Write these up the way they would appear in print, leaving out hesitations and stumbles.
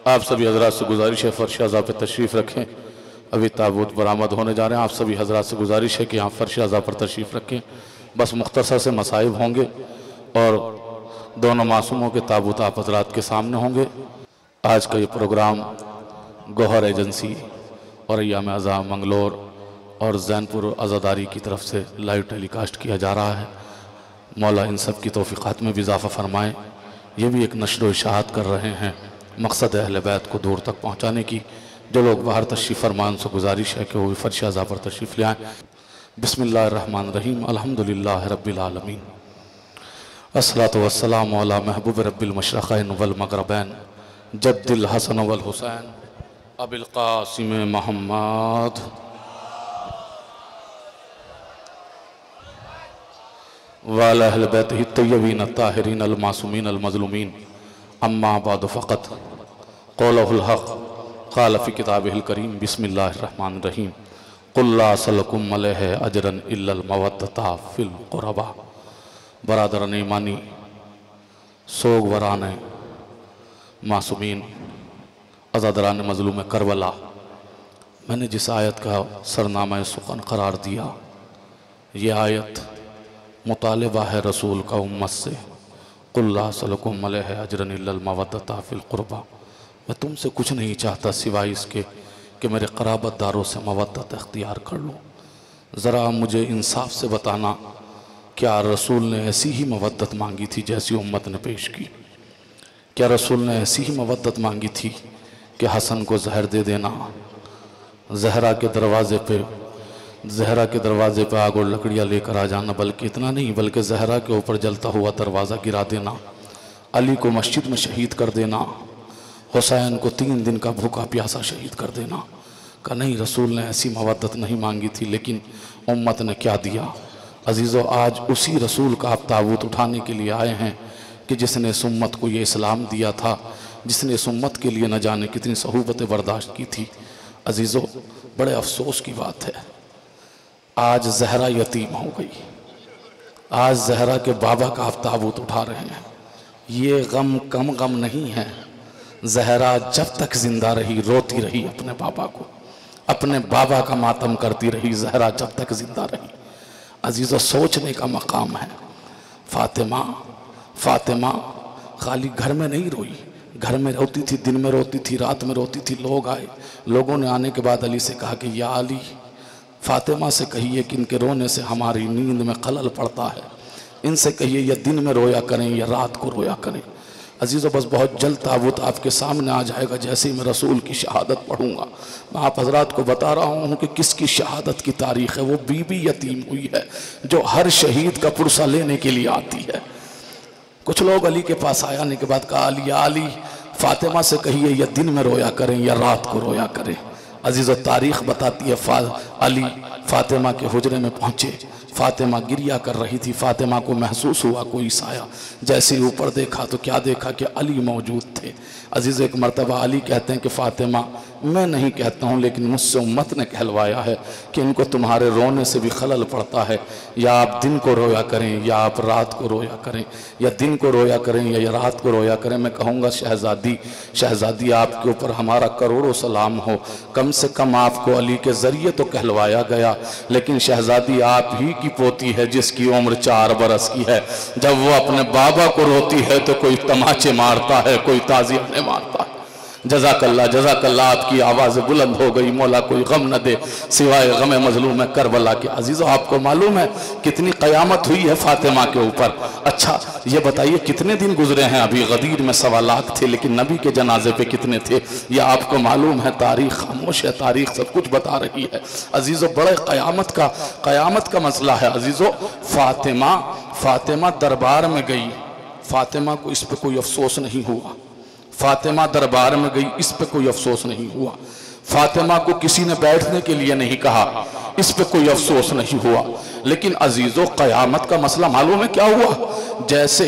आप सभी हजरात से गुजारिश है फर्श अज़ा पर तशरीफ़ रखें। अभी ताबूत बरामद होने जा रहे हैं। आप सभी हजरात से गुजारिश है कि यहाँ फर्श अज़ा पर तशरीफ़ रखें। बस मुख्तसर से मसाइब होंगे और दोनों मासूमों के ताबूत आप हजरात के सामने होंगे। आज का ये प्रोग्राम गौहर एजेंसी और अय्याम अज़ा मंगलोर और जैनपुर अज़ादारी की तरफ से लाइव टेलीकास्ट किया जा रहा है। मौला इन सब की तौफ़ीक़ात में भी इजाफ़ा फरमाएँ। ये भी एक नश्र व इशाअत कर रहे हैं मकसद अहले बैत को दूर तक पहुँचाने की। जो लोग बाहर तशरीफ़ फरमान से गुजारिश है कि वो भी फर्श अज़ा पर तशरीफ़ ले आएँ। बिस्मिल्लाहिर्रहमानिर्रहीम अल्हम्दुलिल्लाहि रब्बिल आलमीन अस्सलातु वस्सलामु अला महबूब रब्बिल मशरक़ैन वल मग़रिबैन जद्दिल हसन वल हुसैन अबिल क़ासिम मोहम्मद वाला अहले बैतिही तय्यबीन अत्ताहिरीन अल मासूमीन अल मज़लूमीन अम्मा बाद फ़क़त क़ौलुल हक़ क़ाल फ़ी किताबिहिल करीम बिस्मिल्लाहिर्रहमानिर्रहीम क़ुल ला असअलुकुम अलैहि अजरन इल्लल मवद्दता फ़िल क़ुरबा। बरादरान ईमानी, सोगवरान मासूमीन, अज़ादरान मज़लूम करबला, मैंने जिस आयत का सरनामा सुख़न करार दिया, ये आयत मुतालिबा है रसूल का उम्मत से। क़ुल ला असअलुकुम अलैहि अजरन इल्लल मवद्दता फ़िल क़ुरबा। मैं तुमसे कुछ नहीं चाहता सिवाय इसके कि मेरे क़राबतदारों से मवद्दत अख्तियार कर लूँ। ज़रा मुझे इंसाफ से बताना, क्या रसूल ने ऐसी ही मवद्दत मांगी थी जैसी उम्मत ने पेश की? क्या रसूल ने ऐसी ही मवद्दत मांगी थी कि हसन को जहर दे देना, ज़हरा के दरवाज़े पे आग और लकड़ियाँ लेकर आ जाना, बल्कि इतना नहीं बल्कि ज़हरा के ऊपर जलता हुआ दरवाज़ा गिरा देना, अली को मस्जिद में शहीद कर देना, हुसैन को 3 दिन का भूखा प्यासा शहीद कर देना? का नहीं, रसूल ने ऐसी मवद्दत नहीं मांगी थी। लेकिन उम्मत ने क्या दिया? अजीज़ों, आज उसी रसूल का आप ताबूत उठाने के लिए आए हैं कि जिसने इस उम्मत को ये इस्लाम दिया था, जिसने इस उम्मत के लिए न जाने कितनी सहूबतें बर्दाश्त की थी। अजीज़ों, बड़े अफसोस की बात है, आज ज़हरा यतीम हो गई। आज ज़हरा के बाबा का आप ताबूत उठा रहे हैं। ये गम कम गम नहीं है। ज़हरा जब तक जिंदा रही रोती रही अपने बाबा को, अपने बाबा का मातम करती रही। ज़हरा जब तक जिंदा रही। अजीज़ों, सोचने का मकाम है। फातिमा खाली घर में नहीं रोई, घर में रोती थी, दिन में रोती थी, रात में रोती थी। लोग आए, लोगों ने आने के बाद अली से कहा कि या अली, फातिमा से कहिए कि इनके रोने से हमारी नींद में खलल पड़ता है। इनसे कहिए या दिन में रोया करें या रात को रोया करें। अजीज़ों, बस बहुत जल्द ताबूत आपके सामने आ जाएगा। जैसे ही मैं रसूल की शहादत पढ़ूंगा, मैं आप हजरात को बता रहा हूँ कि किसकी शहादत की तारीख़ है। वो बीबी यतीम हुई है जो हर शहीद का पुरसा लेने के लिए आती है। कुछ लोग अली के पास आने के बाद कहा, अली या अली, फातिमा से कहिए या दिन में रोया करें या रात को रोया करें। अजीज़ों, तारीख़ बताती है अली फातिमा के हुजरे में पहुँचे। फातिमा गिरिया कर रही थी। फातिमा को महसूस हुआ कोई साया। जैसे ही ऊपर देखा तो क्या देखा कि अली मौजूद थे। अजीज़, एक मरतबा अली कहते हैं कि फ़ातिमा, मैं नहीं कहता हूँ लेकिन मुझसे उम्मत ने कहलवाया है कि इनको तुम्हारे रोने से भी खलल पड़ता है। या आप दिन को रोया करें या आप रात को रोया करें, या दिन को रोया करें या रात को रोया करें। मैं कहूँगा शहज़ादी, आपके ऊपर हमारा करोड़ों सलाम हो। कम से कम आपको अली के ज़रिए तो कहलवाया गया, लेकिन शहज़ादी आप ही की पोती है जिसकी उम्र 4 बरस की है। जब वो अपने बाबा को रोती है तो कोई तमाचे मारता है, कोई ताज़ियाने मारता है। जज़ाकल्लाह, आपकी आवाज़ बुलंद हो गई। मौला कोई गम न दे सिवाय गम मज़लूम करबला के। अजीज़ों, आपको मालूम है कितनी क़यामत हुई है फातिमा के ऊपर? अच्छा, ये बताइए कितने दिन गुजरे हैं? अभी गदीर में 1.25 लाख थे, लेकिन नबी के जनाजे पे कितने थे ये आपको मालूम है? तारीख़ खामोश है, तारीख़ सब कुछ बता रही है। अजीज़ों, बड़े क़यामत का मसला है। अजीज़ों, फातिमा दरबार में गई। फातिमा को इस पर कोई अफसोस नहीं हुआ। फातिमा दरबार में गई, इस पे कोई अफसोस नहीं हुआ। फातिमा को किसी ने बैठने के लिए नहीं कहा, इस पे कोई अफसोस नहीं हुआ। लेकिन अजीज़ों, क़यामत का मसला मालूम है क्या हुआ? जैसे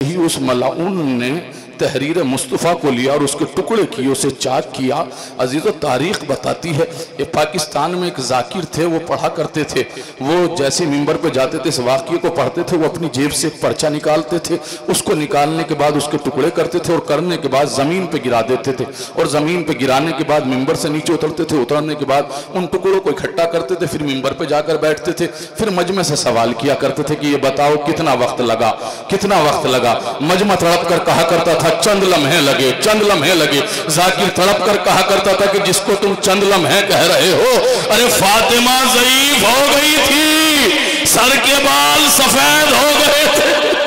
ही उस मलाऊन ने तहरीर मुस्तफ़ा को लिया और उसके टुकड़े किए, उसे चाक किया। अजीज़ो तारीख़ बताती है ये पाकिस्तान में एक जाकिर थे, वो पढ़ा करते थे। वो जैसे मिंबर पे जाते थे इस वाक़ये को पढ़ते थे, वो अपनी जेब से एक पर्चा निकालते थे, उसको निकालने के बाद उसके टुकड़े करते थे और करने के बाद ज़मीन पे गिरा देते थे और ज़मीन पे गिराने के बाद मिंबर से नीचे उतरते थे। उतरने के बाद उन टुकड़ों को इकट्ठा करते थे, फिर मिंबर पे जाकर बैठते थे, फिर मजमे से सवाल किया करते थे कि ये बताओ कितना वक्त लगा, कितना वक्त लगा। मजमा तड़प कर कहा करता था चंद लम्हे लगे, चंद लम्हे लगे। जाकिर तड़प कर कहा करता था कि जिसको तुम चंद लम्हे कह रहे हो, अरे फातिमा ज़ईफ हो गई थी, सर के बाल सफेद हो गए थे।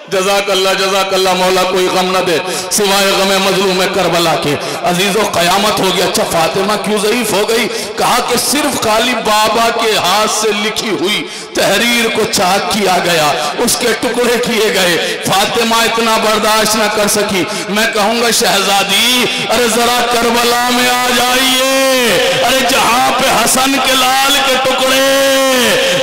जज़ाकल्लाह मौला कोई गम न दे सिवाय गमे मजलूम करबला के। अजीजों क़यामत हो गया। अच्छा फातिमा क्यों ज़ईफ हो गई? कहा कि सिर्फ खाली बाबा के हाथ से लिखी हुई तहरीर को चाक किया गया, उसके टुकड़े किए गए। फातिमा इतना बर्दाश्त न कर सकी। मैं कहूंगा शहजादी अरे जरा करबला में आ जाइए, अरे जहां पे हसन के लाल के टुकड़े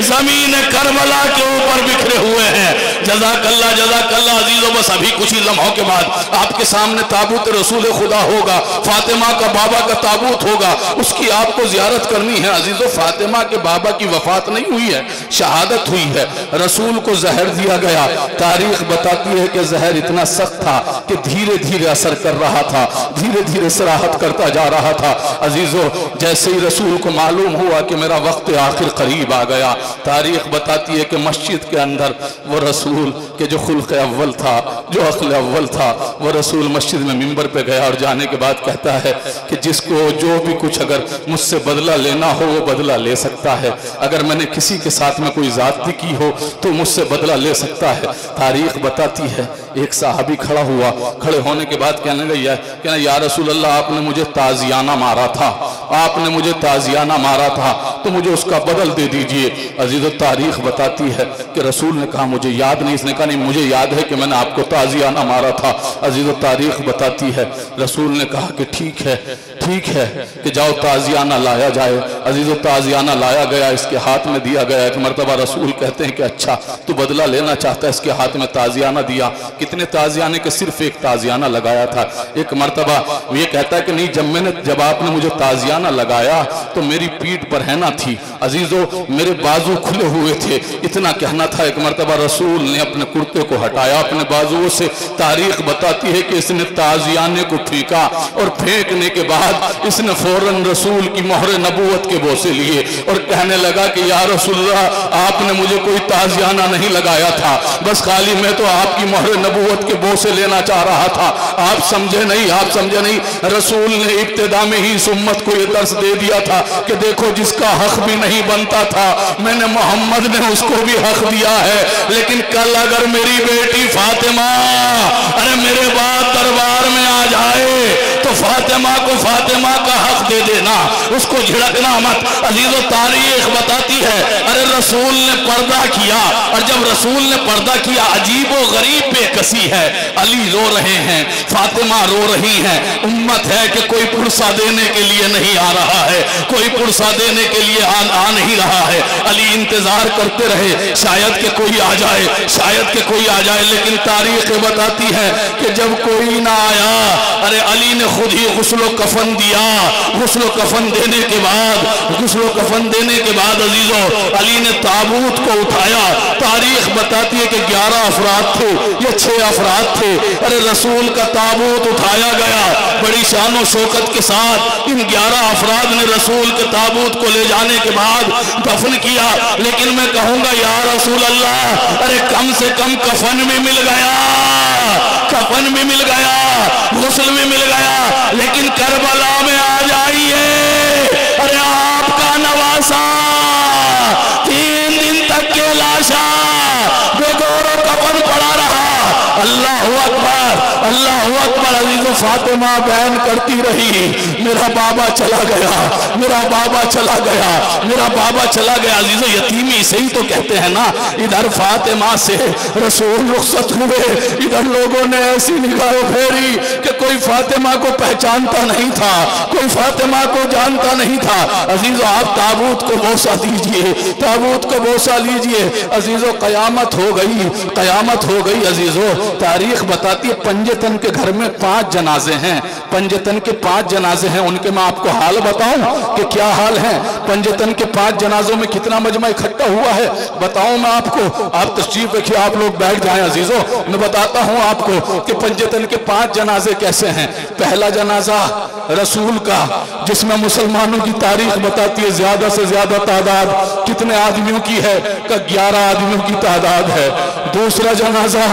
जमीन करबला के ऊपर बिखरे हुए हैं। जज़ाकल्लाह अजीजों, बस अभी कुछ ही लम्हों के बाद आपके सामने ताबूत रसूल खुदा होगा, फातिमा का बाबा का ताबूत होगा, उसकी आपको ज़ियारत करनी है। अजीजों फातिमा के बाबा की वफात नहीं हुई है, शहादत हुई है। रसूल को जहर दिया गया। तारीख बताती है कि जहर इतना सख्त था कि धीरे धीरे असर कर रहा था, धीरे धीरे सराहत करता जा रहा था। अजीजों जैसे ही रसूल को मालूम हुआ कि मेरा वक्त आखिर करीब आ गया, तारीख बताती है कि मस्जिद के अंदर वो रसूल के जो खुल्क़ अव्वल था, जो अक्ल अव्वल था, वो रसूल मस्जिद में मिंबर पे गया और जाने के बाद कहता है कि जिसको जो भी कुछ अगर मुझसे बदला लेना हो वो बदला ले सकता है। अगर मैंने किसी के साथ में कोई ज़्यादती की हो तो मुझसे बदला ले सकता है। तारीख बताती है एक साहबी खड़ा हुआ, खड़े होने के बाद कहने लगा या रसूल अल्लाह आपने मुझे ताजियाना मारा था, आपने मुझे ताजियाना मारा था, तो मुझे उसका बदल दे दीजिए। अजीज़ तारीख बताती है कि रसूल ने कहा मुझे याद नहीं। इसने कहा नहीं मुझे याद है कि मैंने आपको ताजियाना मारा था। अजीज़ तारीख बताती है रसूल ने कहा कि ठीक है कि जाओ ताजियाना लाया जाए। अजीज़ ताजियाना लाया गया, इसके हाथ में दिया गया। एक मरतबा रसूल कहते हैं कि अच्छा तू बदला लेना चाहता है, इसके हाथ में ताजियाना दिया। कितने ताजियाने के सिर्फ एक ताजियाना लगाया था। एक मरतबा ये कहता है कि नहीं जब आपने मुझे ताजियाना लगाया तो मेरी पीठ पर हैना थी, अजीजों मेरे बाजू खुले हुए थे, इतना कहना था। एक मरतबा रसूल ने अपने कुर्ते को हटाया अपने बाजुओं से। तारीख बताती है कि इसने ताजियाने को फेंका और फेंकने के बाद इसने फौरन रसूल की मोहर नबूवत के बोसे लिए और कहने लगा कि या रसूलल्लाह आपने मुझे कोई ताजियाना नहीं लगाया था, बस खाली मैं तो आपकी मोहर नबूवत के बोसे लेना चाह रहा था। आप समझे नहीं। रसूल ने इब्तिदा में ही इस उम्मत को यह दर्स दे दिया था कि देखो जिसका हक भी नहीं बनता था मैंने मोहम्मद ने उसको भी हक दिया है। लेकिन कल अगर मेरी बेटी फातिमा अरे मेरे बाद दरबार में आ जाए तो फातिमा को फातिमा का हक दे देना, उसको झिड़कना मत। अजीजों तारीख बताती है अरे रसूल ने पर्दा किया और जब रसूल ने पर्दा किया अजीब व गरीब बेकसी है। अली रो रहे हैं, फातिमा रो रही हैं। उम्मत है कि कोई पुरसा देने के लिए नहीं आ रहा है, कोई पुरसा देने के लिए आ नहीं रहा है। अली इंतजार करते रहे शायद के कोई आ जाए, शायद के कोई आ जाए। लेकिन तारीख बताती है कि जब कोई ना आया अरे अली ने खुद ही गुस्लो कफन दिया। गुस्लो कफन देने के बाद अजीजों अली ने ताबूत को उठाया। तारीख बताती है कि 11 अफराद थे या 6 अफराद थे। अरे रसूल का ताबूत उठाया गया बड़ी शान और शौकत के साथ। इन 11 अफराद ने रसूल के ताबूत को ले जाने के बाद दफन किया। लेकिन मैं कहूंगा या रसूल अल्लाह अरे कम से कम कफन भी मिल गया, कफन भी मिल गया, गुस्ल भी मिल गया। लेकिन करबला में आ जाइए अरे आपका नवासा 3 दिन तक के लाशा बेगौर कफन पड़ा रहा। अल्लाह अकबर, अल्लाह अकबर। अजीजों फातिमा बयान करती रही, मेरा बाबा चला गया, मेरा बाबा चला गया, मेरा बाबा चला गया। अजीजों, यतीमी से ही तो कहते हैं ना। इधर फातिमा से रसूल रुखसत हुए, इधर लोगों ने ऐसी निगाह फेरी कि कोई फातिमा को पहचानता नहीं था, कोई फातिमा को जानता नहीं था। अजीजों, आप ताबूत को बोसा दीजिए, ताबूत को बोसा लीजिए। अजीजों, कयामत हो गई, कयामत हो गई। अजीजों, तारीख बताती है पंजतन के घर में 5 जनाजे हैं, पंजतन के 5 जनाजे हैं। उनके मैं आपको हाल बताऊं कि क्या हाल है। पंजतन के 5 जनाजों में कितना मजमा इकट्ठा हुआ है बताऊं मैं आपको। आप तशरीफ रखिए, आप लोग बैठ जाएं। अजीजों, मैं बताता हूं आपको कि पंजतन के 5 जनाजे कैसे हैं। पहला जनाजा रसूल का, जिसमें मुसलमानों की तारीख बताती है ज्यादा से ज्यादा तादाद कितने आदमियों की है का 11 आदमियों की तादाद है। दूसरा जनाजा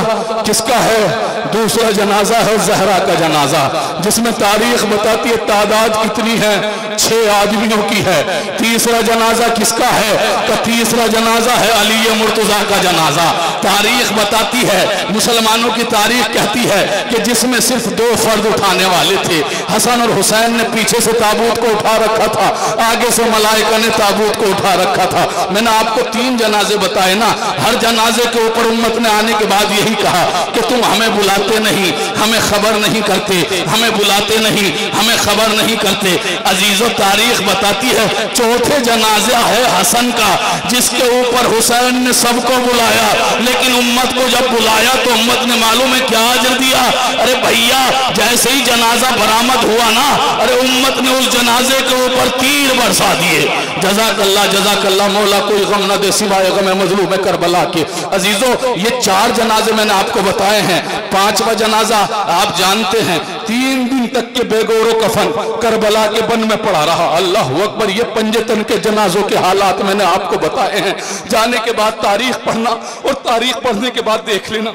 किसका है? दूसरा जनाजा है जहरा का जनाजा, जिसमें तारीख बताती है तादाद कितनी है, 6 आदमियों की है। तीसरा जनाजा किसका है? का तीसरा जनाजा है अली मुर्तजा का जनाजा। तारीख बताती है, मुसलमानों की तारीख कहती है कि जिसमें सिर्फ 2 फर्द उठाने वाले थे। हसन और हुसैन ने पीछे से ताबूत को उठा रखा था, आगे से मलाइका ने ताबूत को उठा रखा था। मैंने आपको 3 जनाजे बताए ना। हर जनाजे के ऊपर उम्मत ने आने के बाद यही कहा कि तुम हमें बुलाते नहीं, हमें खबर नहीं करते, हमें बुलाते नहीं, हमें खबर नहीं करते। अजीजों, तारीख बताती है चौथे जनाजा है हसन का, जिसके ऊपर हुसैन ने सबको बुलाया, लेकिन उम्मत को जब बुलाया तो उम्मत ने मालूम है क्या अजर दिया। अरे भैया, जैसे ही जनाजा बरामद हुआ ना, अरे उम्मत ने उस जनाजे के ऊपर तीर बरसा दिए। जज़ाकल्लाह, जज़ाकल्लाह, मौला कोई गम न दे सिवाय गम मजलूम करबला के। अजीजों, ये 4 जनाजे मैंने आपको बताए हैं। 5वां जनाजा आप जानते हैं, 3 दिन तक के बेगोरो कफन करबला के बन में पड़ा रहा। अल्लाह अकबर। ये पंजतन के जनाजों के हालात मैंने आपको बताए हैं। जाने के बाद तारीख पढ़ना और तारीख पढ़ने के बाद देख लेना।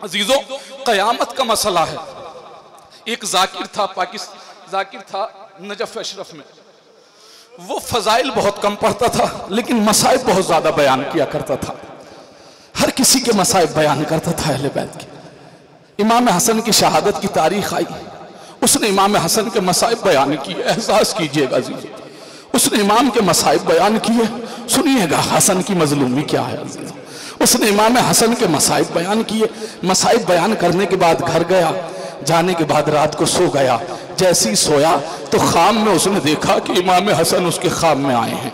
अजीजों, कयामत का मसला है। एक जाकिर था, जाकिर था नजफ अशरफ में। वो फजाइल बहुत कम पढ़ता था, लेकिन मसाइब बहुत ज्यादा बयान किया करता था। हर किसी के मसाइब बयान करता था अहले बैत के। इमाम हसन की शहादत की तारीख आई, उसने इमाम हसन के मसाइब बयान किए। एहसास कीजिएगा जी, उसने इमाम के मसाइब बयान किए। सुनिएगा हसन की मजलूमी क्या है। उसने इमाम हसन के मसाइब बयान किए। मसाइब बयान करने के बाद घर गया, जाने के बाद रात को सो गया। जैसे ही सोया तो ख्वाब में उसने देखा कि इमाम हसन उसके ख्वाब में आए हैं।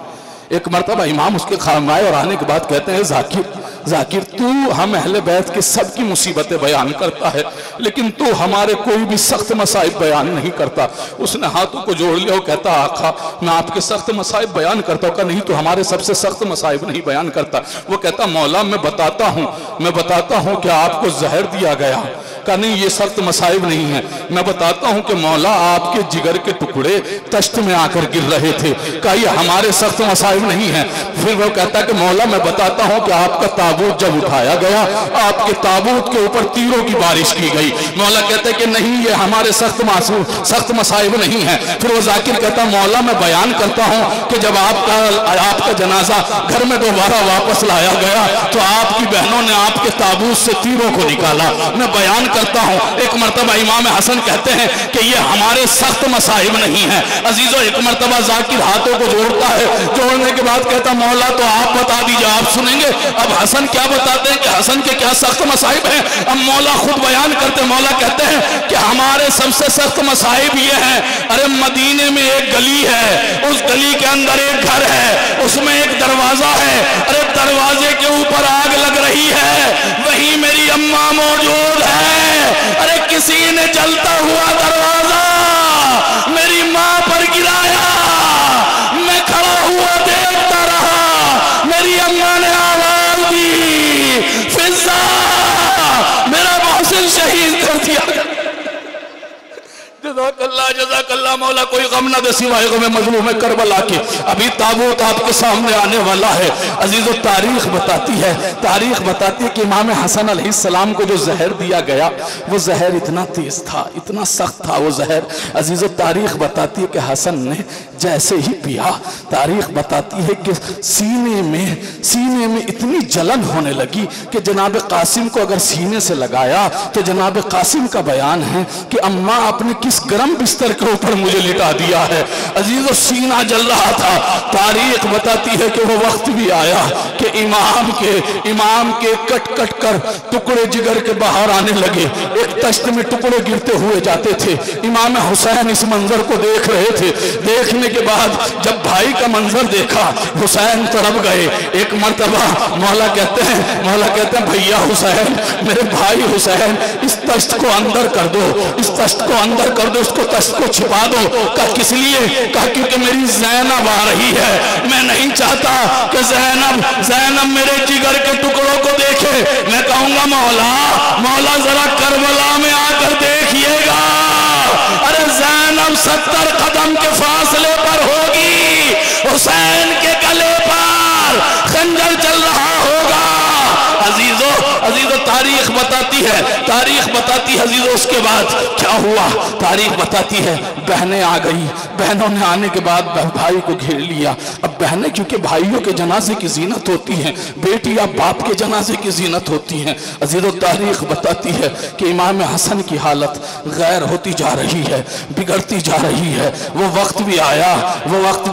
एक मरतबा इमाम उसके ख्वाब में आए और आने के बाद कहते हैं, जाकिर जाकिर, तू हम अहले बैत के सब की मुसीबतें बयान करता है, लेकिन तू हमारे कोई भी सख्त मसाइब बयान नहीं करता। उसने हाथों को जोड़ लिया और कहता, आका मैं आपके सख्त मसाइब बयान करता हूँ। कहा नहीं, तो हमारे सबसे सख्त मसाइब नहीं बयान करता। वो कहता, मौला मैं बताता हूँ कि आपको जहर दिया गया। कहा नहीं, ये सख्त मसाइब नहीं है। मैं बताता हूँ कि मौला आपके जिगर के टुकड़े तश्त में आकर गिर रहे थे। कहा ये हमारे सख्त मसाइब नहीं है। फिर वो कहता कि मौला मैं बताता हूँ कि आपका ताबूत जब उठाया गया, आपके ताबूत के ऊपर तीरों की बारिश की गई। मौला कहते कि नहीं, ये हमारे सख्त मसाइब नहीं है। फिर वो जाकिर कहता, मौला मैं बयान करता हूँ कि जब आपका जनाजा घर में दोबारा वापस लाया गया तो आपकी बहनों ने आपके ताबूत से तीरों को निकाला। मैं बयान करता हूं। एक मरतबा इमाम हसन कहते हैं कि ये हमारे सख्त मसाइब नहीं है। अजीजों, एक मरतबा जाकिर हाथों को जोड़ता है, जोड़ने के बाद कहता, मौला तो आप बता दीजिए, आप सुनेंगे। अब हसन क्या बताते हैं कि हसन के क्या सख्त मसाइब हैं। अब मौला खुद बयान करते, मौला कहते हैं कि हमारे सबसे सख्त मसाइब ये हैं, अरे मदीने में एक गली है, उस गली के अंदर एक घर है, उसमें एक दरवाजा है, अरे दरवाजे के ऊपर आग लग रही है, वहीं मेरी अम्मा मौजूद है। अरे किसी ने जलता हुआ दरवाजा मेरी मां पर गिराया, मैं खड़ा हुआ देखता रहा, मेरी अम्मा ने आवाज दी, फिजा मेरा मोहसिन शहीद कर दिया। जज़ाकल्लाह, जज़ाकल्लाह, मौला कोई गम न दे सिवाय गम मजलूम करबला के। अभी ताबूत आपके सामने आने वाला है। अजीजों, तारीख बताती है कि इमाम हसन अलैहिस्सलाम को जो जहर दिया गया, वो जहर इतना तेज था, इतना सख्त था वो जहर। अजीजों, तारीख बताती है कि हसन ने जैसे ही पिया, तारीख बताती है कि सीने में इतनी जलन होने लगी कि जनाब कासिम को अगर सीने से लगाया तो जनाब कासिम का बयान है कि अम्मा आपने किस गर्म बिस्तर के ऊपर मुझे लिटा दिया है। अजीजों, सीना जल रहा था। तारीख बताती है कि वो वक्त भी आया कि इमाम के कट कट कर टुकड़े जिगर के बाहर आने लगे। एक तश्त में टुकड़े गिरते हुए जाते थे। इमाम हुसैन इस मंजर को देख रहे थे। देखने के बाद जब भाई का मंजर देखा, हुसैन तड़प गए। एक मर्तबा मौला कहते हैं भैया हुसैन, मेरे भाई हुसैन, इस तश्त को अंदर कर दो, इस तश्त को अंदर कर दो, इसको तश्त को छिपा दो। कहा किस लिए? कहा क्योंकि मेरी ज़ैनब आ रही है, मैं नहीं चाहता कि ज़ैनब मेरे जिगर के टुकड़ों को देखे। मैं कहूंगा मौला जरा करबला में आकर देखिएगा, अरे ज़ैनब 70 कदम के फासले पर होगी, हुसैन के गले पर खंजर चल रहा होगा। अजीजों तारीख बताती है अजीजों, उसके बाद क्या हुआ? तारीख बताती है बहनें आ गई। बहनों ने आने के बाद भाई को घेर लिया। अब बहनें, क्योंकि भाइयों के जनाजे की जीनत होती हैं, बेटी या बाप के जनाजे की जीनत होती हैं। अजीजों, तारीख बताती है कि इमाम हसन की हालत गैर होती जा रही है, बिगड़ती जा रही है। वो वक्त भी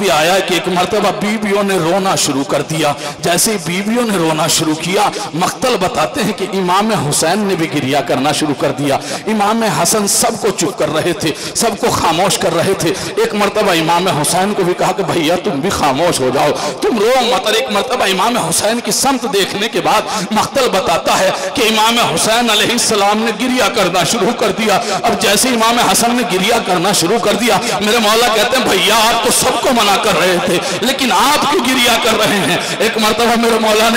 आया कि एक मर्तबा बीवियों ने रोना शुरू कर दिया। जैसे ही बीवियों ने रोना शुरू किया, मख्तल बताते हैं कि इमाम हुसैन ने भी गिरिया करना शुरू कर दिया। इमाम हसन सबको चुप कर रहे थे, सबको खामोश कर रहे थे। एक मर्तबा इमाम हुसैन को भी कहा कि भैया तुम भी खामोश हो जाओ, तुम रो मत। एक मर्तबा इमाम हुसैन की समत देखने के बाद मख्तल बताता है कि इमाम हुसैन अलैहिस्सलाम ने गिरिया करना शुरू कर दिया। अब जैसे इमाम हसन ने गिरिया करना शुरू कर दिया, मेरे मौला कहते हैं भैया आप तो सबको मना कर रहे थे, लेकिन आप क्यों गिरिया कर रहे हैं? एक मर्तबा मेरे मौला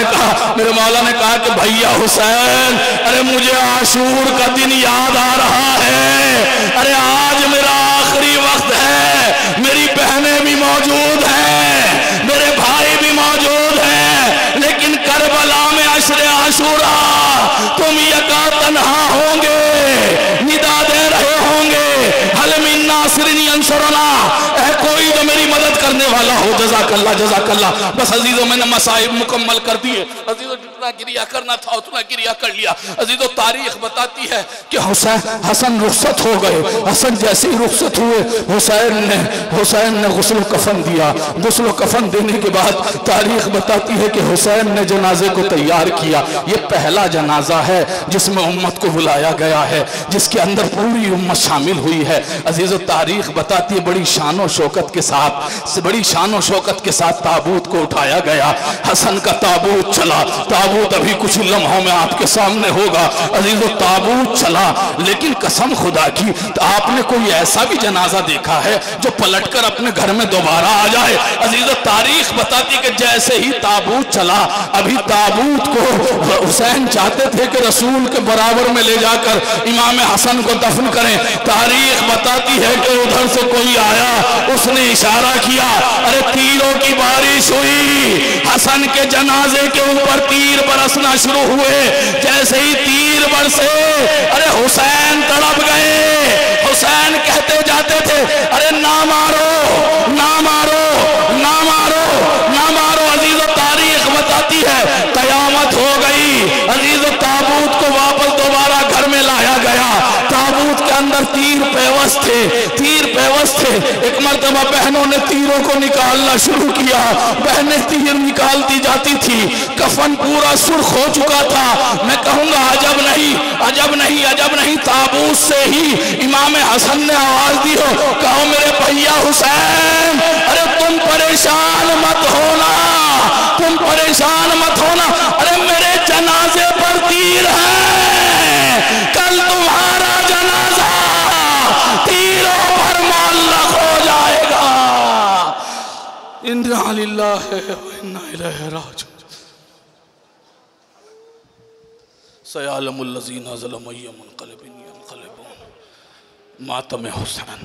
ने कहा कि भैया हुसैन, अरे मुझे आशूर का दिन याद आ रहा है। अरे आज मेरा आखिरी वक्त है, मेरी बहनें भी मौजूद हैं, मेरे भाई भी मौजूद हैं, लेकिन करबला में अशरे आशूरा तुम यका तन्हा होंगे, निदा दे रहे होंगे, हल मिन नासिरिन यंसुरना, कोई तो मेरी मदद करने वाला हो। जज़ाकल्लाह। बस अजीजों, मैंने मसाइब मुकम्मल कर दिए। अजीजों, जितना गिरिया करना था उतना गिरिया कर लिया। अजीजों, तारीख बताती है कि हसन रुखसत हो गए। हसन जैसे ही रुखसत हुए, हुसैन ने गुस्ल कफन दिया। गुस्ल कफन देने के बाद तारीख बताती है कि हुसैन ने जनाजे को तैयार किया। ये पहला जनाजा है जिसमें उम्मत को बुलाया गया है, जिसके अंदर पूरी उम्मत शामिल हुई है। अजीजों, तारीख बताती है बड़ी शान और शौकत के साथ ताबूत को उठाया गया। हसन का ताबूत चला। ताबूत अभी कुछ लम्हों में आपके सामने होगा। अजीजों, ताबूत चला, लेकिन कसम खुदा की, तो आपने कोई ऐसा भी जनाजा देखा है जो पलटकर अपने घर में दोबारा आ जाए? अजीजों, तारीख बताती कि जैसे ही ताबूत चला, अभी ताबूत को हुसैन चाहते थे कि रसूल के बराबर में ले जाकर इमाम हसन को दफन करें। तारीख बताती है कि उधर से कोई आया, उसने इशारा किया, अरे तीरों की बारिश हुई। हसन के जनाजे के ऊपर तीर बरसना शुरू हुए। जैसे ही तीर बरसे, अरे हुसैन तड़प गए। हुसैन कहते जाते थे, अरे ना मारो, ना मारो, ना मारो, ना मारो। अजीजों, तारीख बताती है कयामत हो गई। अजीजों, ताबूत को वापस दोबारा घर में लाया गया। ताबूत के अंदर तीर पेवस थे। एक मर्तबा बहनों ने तीरों को निकालना शुरू किया। बहनें तीर निकालती जाती थी। कफन पूरा सुर्ख हो चुका था। मैं कहूंगा अजब नहीं, ताबूत से ही इमाम हसन ने आवाज दी हो, कहो मेरे भैया हुसैन, अरे तुम परेशान मत होना, अरे मेरे जनाजे पर तीर है, कल तुम्हारा जनाजा तीरों पर मुअल्लक़ हो जाएगा। इन्ना लिल्लाहि व इन्ना इलैहि राजिऊन। सयअलमुल लज़ीना ज़लमू अय्युम मुनक़लिबिन यन्क़लिबून। मातम हुसैन।